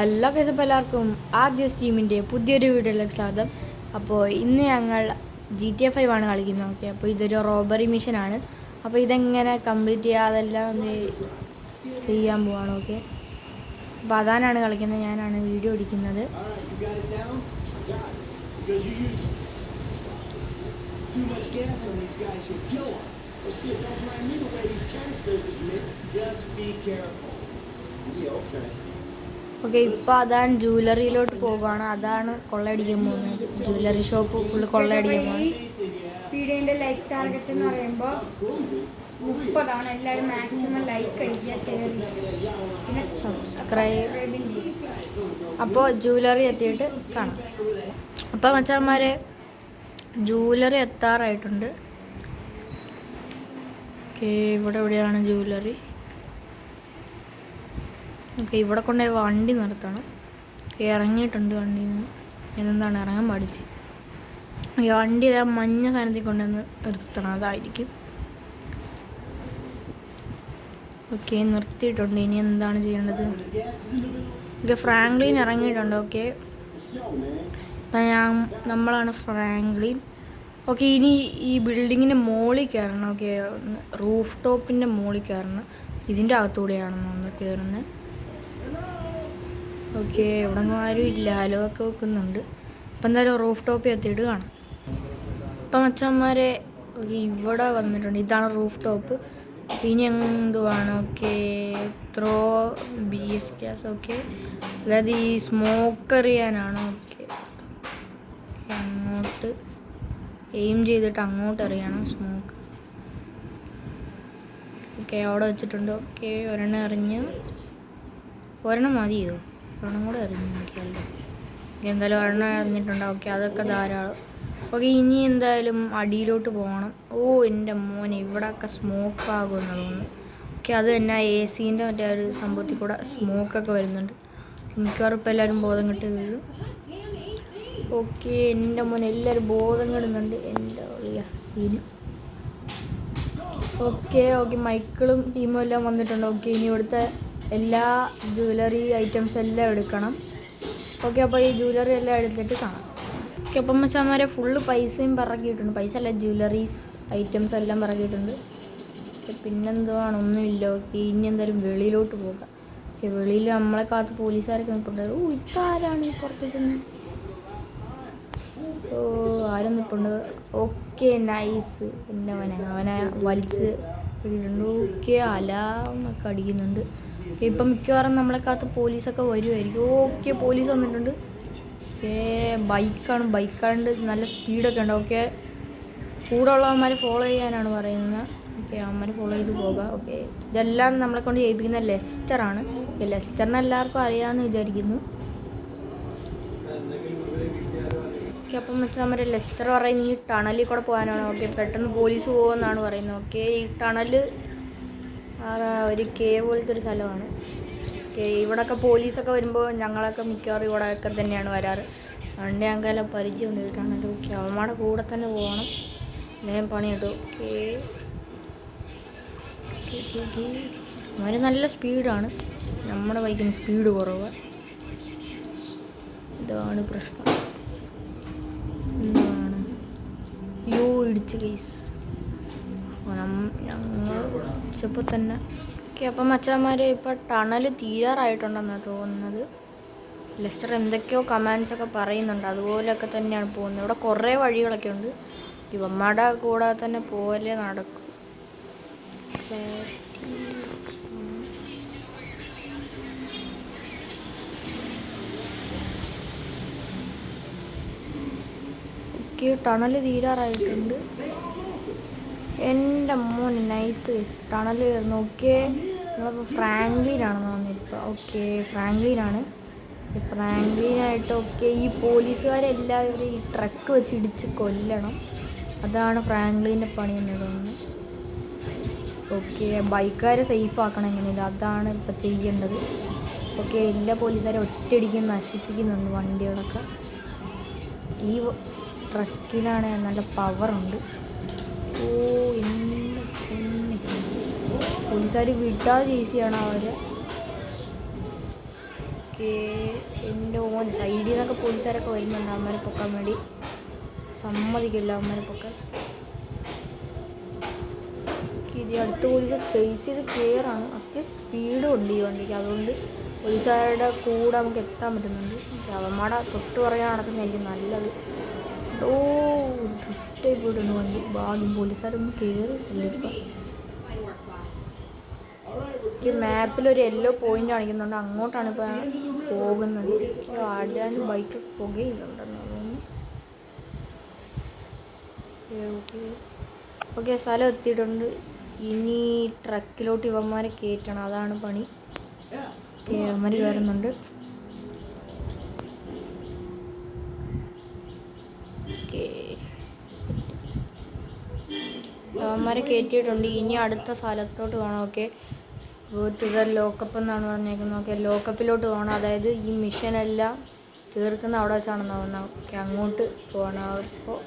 എല്ലാ കേസപ്പോൾ എല്ലാവർക്കും ആദ്യ ടീമിൻ്റെ പുതിയൊരു വീഡിയോയിലേക്ക് സ്വാഗതം. അപ്പോൾ ഇന്ന് ഞങ്ങൾ GTA 5 ആണ് കളിക്കുന്നത്. ഓക്കെ, അപ്പോൾ ഇതൊരു റോബറി മിഷനാണ്. അപ്പോൾ ഇതെങ്ങനെ കംപ്ലീറ്റ് ചെയ്യുക അതെല്ലാം ഒന്ന് ചെയ്യാൻ പോവാണ്. ഓക്കെ, അപ്പോൾ അതാനാണ് കളിക്കുന്നത്, ഞാനാണ് വീഡിയോ എടുക്കുന്നത്. ഓക്കെ, ഇപ്പോൾ അതാണ് ജ്വല്ലറിയിലോട്ട് പോകുകയാണ്. അതാണ് കൊള്ളയടിക്കാൻ പോകുന്നത്. ജ്വല്ലറി ഷോപ്പ് ഫുള്ള് കൊള്ളയടിക്കാൻ പോകുന്നത്. വീഡിയോൻ്റെ ലൈക്ക് ടാർഗറ്റ് എന്ന് പറയുമ്പോൾ 30 എല്ലാവരും മാക്സിമം ലൈക്ക് അടിക്കുക, ഷെയർ ചെയ്യുക, പിന്നെ സബ്സ്ക്രൈബ്. അപ്പോൾ ജ്വല്ലറി എത്തിയിട്ട് കാണാം. അപ്പോൾ മച്ചാന്മാരെ ജ്വല്ലറി എത്താറായിട്ടുണ്ട്. ഓക്കെ, ഇവിടെ എവിടെയാണ് ജ്വല്ലറി? ഓക്കെ, ഇവിടെ കൊണ്ടുപോയി വണ്ടി നിർത്തണം. ഇറങ്ങിയിട്ടുണ്ട് വണ്ടിയിൽ നിന്ന്. എന്താണ് ഇറങ്ങാൻ പാടില്ല. ഈ വണ്ടി ഇതാ മഞ്ഞ സാധനത്തിൽ കൊണ്ടുവന്ന് നിർത്തണം, അതായിരിക്കും. ഓക്കെ, നിർത്തിയിട്ടുണ്ട്. ഇനി എന്താണ് ചെയ്യേണ്ടത്? ഓക്കെ, ഫ്രാങ്ക്ലിൻ ഇറങ്ങിയിട്ടുണ്ട്. ഓക്കെ, അപ്പം നമ്മളാണ് ഫ്രാങ്ക്ലിൻ. ഓക്കെ, ഇനി ഈ ബിൽഡിങ്ങിൻ്റെ മുകളിൽ കയറണം. ഓക്കെ, റൂഫ് ടോപ്പിൻ്റെ മുകളിൽ കയറണം. ഇതിൻ്റെ അകത്തൂടെയാണെന്ന് ഒന്ന് കയറുന്നത്. ഓക്കെ, ഇവിടെ ഒന്നും ആരും ഇല്ല, ഹലോക്കെ വെക്കുന്നുണ്ട്. അപ്പം എന്തായാലും റൂഫ് ടോപ്പിൽ എത്തിയിട്ട് കാണാം. അപ്പം മച്ചന്മാരെ ഇവിടെ വന്നിട്ടുണ്ട്. ഇതാണ് റൂഫ് ടോപ്പ്. ഇനി എന്തുവാണ്? Okay, throw BS gas. Okay, അതായത് ഈ സ്മോക്ക് എറിയാനാണ്. ഓക്കെ, അങ്ങോട്ട് എയിം ചെയ്തിട്ട് അങ്ങോട്ട് എറിയണം സ്മോക്ക്. ഓക്കെ, അവിടെ വെച്ചിട്ടുണ്ട്. ഓക്കെ, ഒരെണ്ണം എറിഞ്ഞ്, ഒരെണ്ണം മതിയോ? ഒരെണ്ണം കൂടെ എറിഞ്ഞു നോക്കിയല്ലോ. എന്തായാലും ഒരെണ്ണം എറിഞ്ഞിട്ടുണ്ട്. ഓക്കെ, അതൊക്കെ ധാരാളം. ഓക്കെ, ഇനി എന്തായാലും അടിയിലോട്ട് പോകണം. ഓ എൻ്റെ മോനെ, ഇവിടെയൊക്കെ സ്മോക്ക് ആകുമെന്ന് തോന്നുന്നു. ഓക്കെ, അത് തന്നെ AC-ൻ്റെ മറ്റേ ഒരു സംഭവത്തിൽ കൂടെ സ്മോക്കൊക്കെ വരുന്നുണ്ട്. മിക്കവാറും ഇപ്പോൾ എല്ലാവരും ബോധം കെട്ട് വീഴും. ഓക്കെ, എൻ്റെ മോനെ എല്ലാവരും ബോധം കെടുന്നുണ്ട്. എൻ്റെ വലിയ സീന്. ഓക്കെ, മൈക്കിളും ടീമും എല്ലാം വന്നിട്ടുണ്ട്. ഓക്കെ, ഇനി ഇവിടുത്തെ എല്ലാ ജ്വല്ലറി ഐറ്റംസ് എല്ലാം എടുക്കണം. ഓക്കെ, അപ്പോൾ ഈ ജ്വല്ലറി എല്ലാം എടുത്തിട്ട് കാണാം. ഓക്കെ, അപ്പം മച്ചാന്മാരെ ഫുള്ള് പൈസയും പറക്കിയിട്ടുണ്ട്. പൈസ അല്ല, ജ്വല്ലറീസ് ഐറ്റംസ് എല്ലാം പറക്കിയിട്ടുണ്ട്. പിന്നെന്തുവാണ്? ഒന്നുമില്ല. ഓക്കെ, ഇനി എന്തായാലും വെളിയിലോട്ട് പോകാം. ഓക്കെ, വെളിയിൽ നമ്മളെ കാത്ത് പോലീസുകാരൊക്കെ നിൽപ്പുണ്ട്. ഓ, ഇതാരാണ് ഈ പുറത്തേക്ക്? ഓ, ആരും നിൽപ്പുണ്ട്. Okay, nice. എൻ്റെ അവനെ വലിച്ച് പിടിയിട്ടുണ്ട്. ഓക്കെ, അലാന്നൊക്കെ അടിക്കുന്നുണ്ട്. ഇപ്പം മിക്കവാറും നമ്മളെ കാത്ത് പോലീസൊക്കെ വരുമായിരിക്കും. ഓക്കെ, പോലീസ് വന്നിട്ടുണ്ട്. ഓക്കെ, ബൈക്കാണ്ട് നല്ല സ്പീഡൊക്കെ ഉണ്ട്. ഓക്കെ, കൂടെ ഉള്ളവന്മാരെ ഫോളോ ചെയ്യാനാണ് പറയുന്നത്. ഓക്കെ, അവന്മാർ ഫോളോ ചെയ്ത് പോകാം. ഓക്കെ, ഇതെല്ലാം നമ്മളെ കൊണ്ട് ചെയ്യിപ്പിക്കുന്ന ലെസ്റ്ററാണ്. ലെസ്റ്ററിനെ എല്ലാവർക്കും അറിയാമെന്ന് വിചാരിക്കുന്നു. ഓക്കെ, അപ്പം വെച്ചാൽ ലെസ്റ്റർ പറയുന്നത് ഈ ടണലിൽ കൂടെ പോകാനാണ്. ഓക്കെ, പെട്ടെന്ന് പോലീസ് പോകുമെന്നാണ് പറയുന്നത്. ഓക്കെ, ഈ ടണൽ ഒരു കേവ് പോലത്തെ ഒരു സ്ഥലമാണ്. ഓക്കെ, ഇവിടെയൊക്കെ പോലീസൊക്കെ വരുമ്പോൾ ഞങ്ങളൊക്കെ മിക്കവാറും ഇവിടെയൊക്കെ തന്നെയാണ് വരാറ്. അതുകൊണ്ട് ഞങ്ങൾക്കെല്ലാം പരിചയം ഉണ്ട് ടണൽ. ഓക്കെ, അവന്മാരുടെ കൂടെ തന്നെ പോകണം, ഞാൻ പണി കിട്ടും. ഓക്കെ, അവർ നല്ല സ്പീഡാണ്. നമ്മുടെ ബൈക്കിന് സ്പീഡ് കുറവ്. ഇതാണ് പ്രശ്നം. എന്താണ്? ഇടിച്ച് കേസ് ഞങ്ങൾ ഇച്ചപ്പോൾ തന്നെ. ഓക്കെ, അപ്പം മച്ചാന്മാർ ഇപ്പോൾ ടണൽ തീരാറായിട്ടുണ്ടെന്നാണ് തോന്നുന്നത്. ലെസ്റ്റർ എന്തൊക്കെയോ കമാൻഡ്സൊക്കെ പറയുന്നുണ്ട്, അതുപോലെയൊക്കെ തന്നെയാണ് പോകുന്നത്. ഇവിടെ കുറേ വഴികളൊക്കെ ഉണ്ട്. ഇവന്മാരുടെ കൂടെ തന്നെ പോലെ നടക്കും. ഓക്കെ, ടണൽ തീരാറായിട്ടുണ്ട്. എൻ്റെ മോന് നൈസ് ടണൽ കയറുന്നു. ഓക്കെ, നമ്മളിപ്പോൾ ഫ്രാങ്ക്ലിനാണെന്ന് തോന്നിയിപ്പോൾ. ഓക്കെ, ഫ്രാങ്ക്ലിനായിട്ട്. ഓക്കെ, ഈ പോലീസുകാരെല്ലാവരും ഈ ട്രക്ക് വെച്ച് ഇടിച്ച് കൊല്ലണം. അതാണ് ഫ്രാങ്ക്ലിൻ്റെ പണി എന്ന് തോന്നുന്നു. ഓക്കെ, ബൈക്കുകാരെ സേഫ് ആക്കണം എങ്ങനെയില്ല, അതാണ് ഇപ്പോൾ ചെയ്യേണ്ടത്. ഓക്കെ, എല്ലാ പോലീസുകാരെ ഒറ്റയടിക്ക് നശിപ്പിക്കുന്നുണ്ട് വണ്ടികളൊക്കെ. ഈ ട്രക്കിനാണ് നല്ല പവറുണ്ട്. ഓ, പോലീസുകാർ വിടാതെ ചേസ് ചെയ്യണം അവരെ. ഓക്കെ എൻ്റെ ഓൻ സൈഡിൽ നിന്നൊക്കെ പോലീസുകാരൊക്കെ വരുന്നുണ്ട് അമ്മരെ പൊക്കാൻ വേണ്ടി. സമ്മതിക്കില്ല അമ്മരെ പൊക്കാൻ. ഇത് അടുത്ത പോലീസ് ചേസ് ചെയ്ത് ക്ലിയറാണ്. അത്യാവശ്യം സ്പീഡും ഉണ്ട് ഈ വണ്ടിക്ക്. അതുകൊണ്ട് പോലീസുകാരുടെ കൂടെ നമുക്ക് എത്താൻ പറ്റുന്നുണ്ട്. അവന്മാടെ തൊട്ട് പറയാൻ നടക്കുന്നതായിരിക്കും നല്ലത്. ഓ ഡ്രിഫ്റ്റായി പോയിട്ടുണ്ട് വണ്ടി. ഭാഗ്യം പോലീസുകാരൊന്നും കയറിയിട്ടില്ല. ഇപ്പം മാപ്പിലൊരു യെല്ലോ പോയിന്റ് കാണിക്കുന്നുണ്ട്. അങ്ങോട്ടാണ് ഇപ്പോൾ പോകുന്നത്. ആടാണ്ട് ബൈക്ക് പുകയില്ലുണ്ടെന്ന് തോന്നുന്നു. ഓക്കെ സ്ഥലം എത്തിയിട്ടുണ്ട്. ഇനി ട്രക്കിലോട്ട് ഇവന്മാരെ കയറ്റണം. അതാണ് പണി. ഇവന്മാർ കയറുന്നുണ്ട്. അവന്മാരെ കയറ്റിയിട്ടുണ്ട്. ഇനി അടുത്ത സ്ഥലത്തോട്ട് പോകണം. ഓക്കെ ടു ലോക്കപ്പ് എന്നാണ് പറഞ്ഞേക്കുന്നത്. ഓക്കെ ലോക്കപ്പിലോട്ട് പോകണം. അതായത് ഈ മിഷനെല്ലാം തീർക്കുന്ന അവിടെ വെച്ചാണെന്ന് തോന്നുന്നത്. ഓക്കെ അങ്ങോട്ട് പോകണം. അപ്പോൾ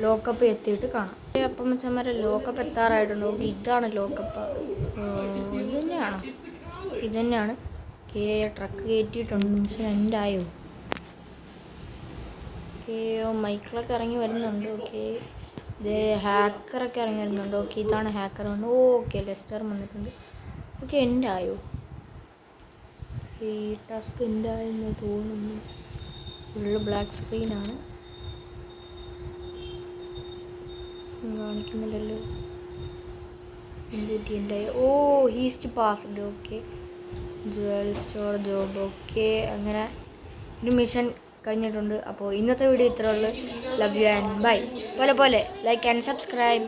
ലോക്കപ്പ് എത്തിയിട്ട് കാണാം. അപ്പം മച്ചന്മാരെ ലോക്കപ്പ് എത്താറായിട്ടുണ്ട്. ഓക്കെ ഇതാണ് ലോക്കപ്പ്. ഇത് തന്നെയാണോ? ഇത് തന്നെയാണ്. ഓക്കെ ട്രക്ക് കയറ്റിയിട്ടുണ്ട്. മിഷൻ എൻഡായോ? ഓക്കെ മൈക്കിളൊക്കെ ഇറങ്ങി വരുന്നുണ്ട്. ഓക്കെ ഇത് ഹാക്കറൊക്കെ ഇറങ്ങി വരുന്നുണ്ട്. ഓക്കെ ഇതാണ് ഹാക്കർ വന്ന്. ഓക്കെ ലെസ്റ്റർ വന്നിട്ടുണ്ട്. ഓക്കെ എൻഡായോ? ഈ ടാസ്ക് എൻഡായെന്ന് തോന്നുന്നു. Full black സ്ക്രീനാണ്. കാണിക്കുന്നില്ലല്ലോ എന്തുപറ്റി എൻ്റെ. Oh heist passed. Okay jewel store job. Okay അങ്ങനെ ഒരു മിഷൻ കഴിഞ്ഞിട്ടുണ്ട്. അപ്പോൾ ഇന്നത്തെ വീഡിയോ ഇത്രയുള്ളൂ. Love you and bye. പോലെ ലൈക്ക് ആൻഡ് സബ്സ്ക്രൈബ്.